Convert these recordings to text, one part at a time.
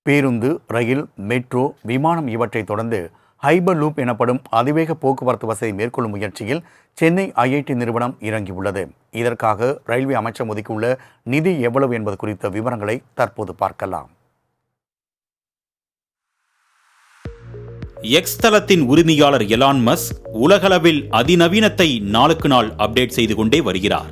பேருந்து, ரயில், மெட்ரோ, விமானம் இவற்றை தொடர்ந்து ஹைபர் லூப் எனப்படும் அதிவேக போக்குவரத்து வசதி மேற்கொள்ளும் முயற்சியில் சென்னை ஐஐடி நிறுவனம் இறங்கியுள்ளது. இதற்காக ரயில்வே அமைச்சர் ஒதுக்கியுள்ள நிதி எவ்வளவு என்பது குறித்த விவரங்களை தற்போது பார்க்கலாம். எக்ஸ் தளத்தின் உரிமையாளர் எலான் மஸ்க் உலகளவில் அதிநவீனத்தை நாளுக்கு நாள் அப்டேட் செய்து கொண்டே வருகிறார்.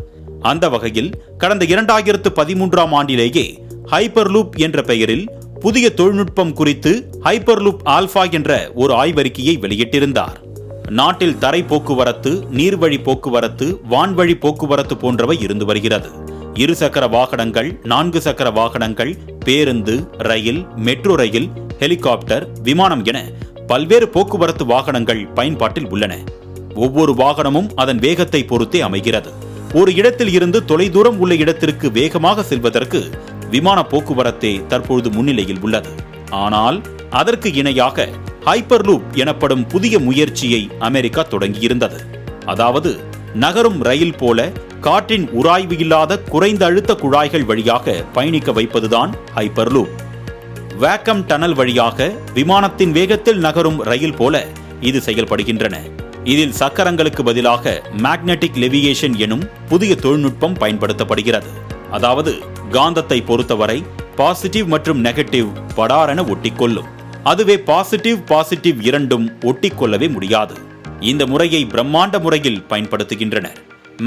அந்த வகையில் கடந்த 2013ஆம் ஆண்டிலேயே ஹைப்பர் லூப் என்ற பெயரில் புதிய தொழில்நுட்பம் குறித்து ஹைப்பர் லூப் ஆல்பா என்ற ஒரு ஆய்வறிக்கையை வெளியிட்டிருந்தார். நாட்டில் தரை போக்குவரத்து, நீர்வழி போக்குவரத்து, வான்வழி போக்குவரத்து போன்றவை இருந்து வருகிறது. 2 சக்கர வாகனங்கள், 4 சக்கர வாகனங்கள், பேருந்து, ரயில், மெட்ரோ ரயில், ஹெலிகாப்டர், விமானம் என பல்வேறு போக்குவரத்து வாகனங்கள் பயன்பாட்டில் உள்ளன. ஒவ்வொரு வாகனமும் அதன் வேகத்தை பொறுத்தே அமைகிறது. ஒரு இடத்தில் இருந்து தொலைதூரம் உள்ள இடத்திற்கு வேகமாக செல்வதற்கு விமான போக்குவரத்தே தற்பொழுது முன்னிலையில் உள்ளது. ஆனால் அதற்கு இணையாக ஹைப்பர் லூப் எனப்படும் புதிய முயற்சியை அமெரிக்கா தொடங்கியிருந்தது. அதாவது நகரும் ரயில் போல காற்றின் உராய்வு இல்லாத குறைந்த அழுத்த குழாய்கள் வழியாக பயணிக்க வைப்பதுதான் ஹைப்பர் லூப். வேக்கம் டனல் வழியாக விமானத்தின் வேகத்தில் நகரும் ரயில் போல இது செயல்படுகின்றன. இதில் சக்கரங்களுக்கு பதிலாக மேக்னெட்டிக் லெவியேஷன் எனும் புதிய தொழில்நுட்பம் பயன்படுத்தப்படுகிறது. அதாவது காந்தத்தை பொறுத்தவரை பாசிட்டிவ் மற்றும் நெகட்டிவ் படாரென ஒட்டிக்கொள்ளும். அதுவே பாசிட்டிவ் இரண்டும் ஒட்டிக்கொள்ளவே முடியாது. இந்த முறையை பிரம்மாண்ட முறையில் பயன்படுத்துகின்றனர்.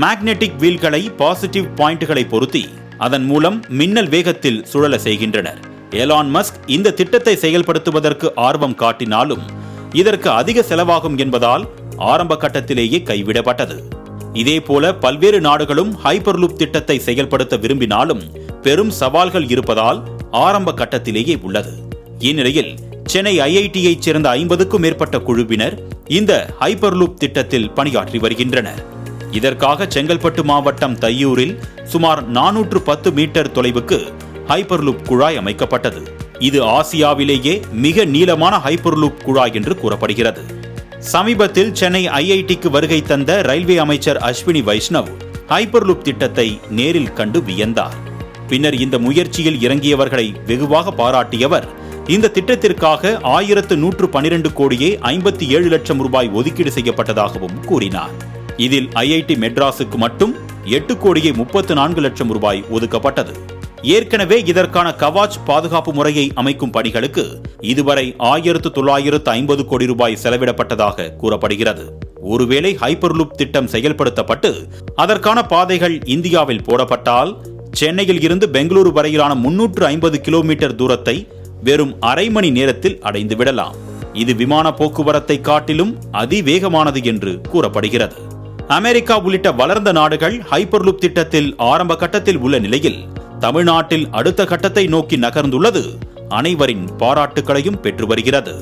மேக்னெட்டிக் வீல்களை பாசிட்டிவ் பாயிண்ட்களை பொருத்தி அதன் மூலம் மின்னல் வேகத்தில் சுழல செய்கின்றனர். எலான் மஸ்க் இந்த திட்டத்தை செயல்படுத்துவதற்கு ஆர்வம் காட்டினாலும் இதற்கு அதிக செலவாகும் என்பதால் ஆரம்ப கட்டத்திலேயே கைவிடப்பட்டது. இதேபோல பல்வேறு நாடுகளும் ஹைப்பர் லூப் திட்டத்தை செயல்படுத்த விரும்பினாலும் பெரும் சவால்கள் இருப்பதால் ஆரம்ப கட்டத்திலேயே உள்ளது. இந்நிலையில் சென்னை ஐஐடியைச் சேர்ந்த 50க்கும் மேற்பட்ட குழுவினர் இந்த ஹைப்பர் லூப் திட்டத்தில் பணியாற்றி வருகின்றனர். இதற்காக செங்கல்பட்டு மாவட்டம் தையூரில் சுமார் 410 மீட்டர் தொலைவுக்கு ஹைப்பர் லூப் குழாய் அமைக்கப்பட்டது. இது ஆசியாவிலேயே மிக நீளமான ஹைப்பர் லூப் குழாய் என்று கூறப்படுகிறது. சமீபத்தில் சென்னை ஐஐடிக்கு வருகை தந்த ரயில்வே அமைச்சர் அஸ்வினி வைஷ்ணவ் ஹைப்பர் லூப் திட்டத்தை நேரில் கண்டு வியந்தார். பின்னர் இந்த முயற்சியில் இறங்கியவர்களை வெகுவாக பாராட்டியவர் இந்த திட்டத்திற்காக 1112 கோடியே 57 லட்சம் ரூபாய் ஒதுக்கீடு செய்யப்பட்டதாகவும் கூறினார். இதில் ஐஐடி மெட்ராஸுக்கு மட்டும் 8 கோடியே 34 லட்சம் ரூபாய் ஒதுக்கப்பட்டது. ஏற்கனவே இதற்கான கவாச் பாதுகாப்பு முறையை அமைக்கும் பணிகளுக்கு இதுவரை 1950 கோடி ரூபாய் செலவிடப்பட்டதாக கூறப்படுகிறது. ஒருவேளை ஹைப்பர் லூப் திட்டம் செயல்படுத்தப்பட்டு அதற்கான பாதைகள் இந்தியாவில் போடப்பட்டால் சென்னையில் இருந்து பெங்களூரு வரையிலான 350 கிலோமீட்டர் தூரத்தை வெறும் அரை மணி நேரத்தில் அடைந்து விடலாம். இது விமான போக்குவரத்தை காட்டிலும் அதிவேகமானது என்று கூறப்படுகிறது. அமெரிக்கா உள்ளிட்ட வளர்ந்த நாடுகள் ஹைப்பர் லூப் திட்டத்தில் ஆரம்ப கட்டத்தில் உள்ள நிலையில் தமிழ்நாட்டில் அடுத்த கட்டத்தை நோக்கி நகர்ந்துள்ளது அனைவரின் பாராட்டுகளையும் பெற்று வருகிறது.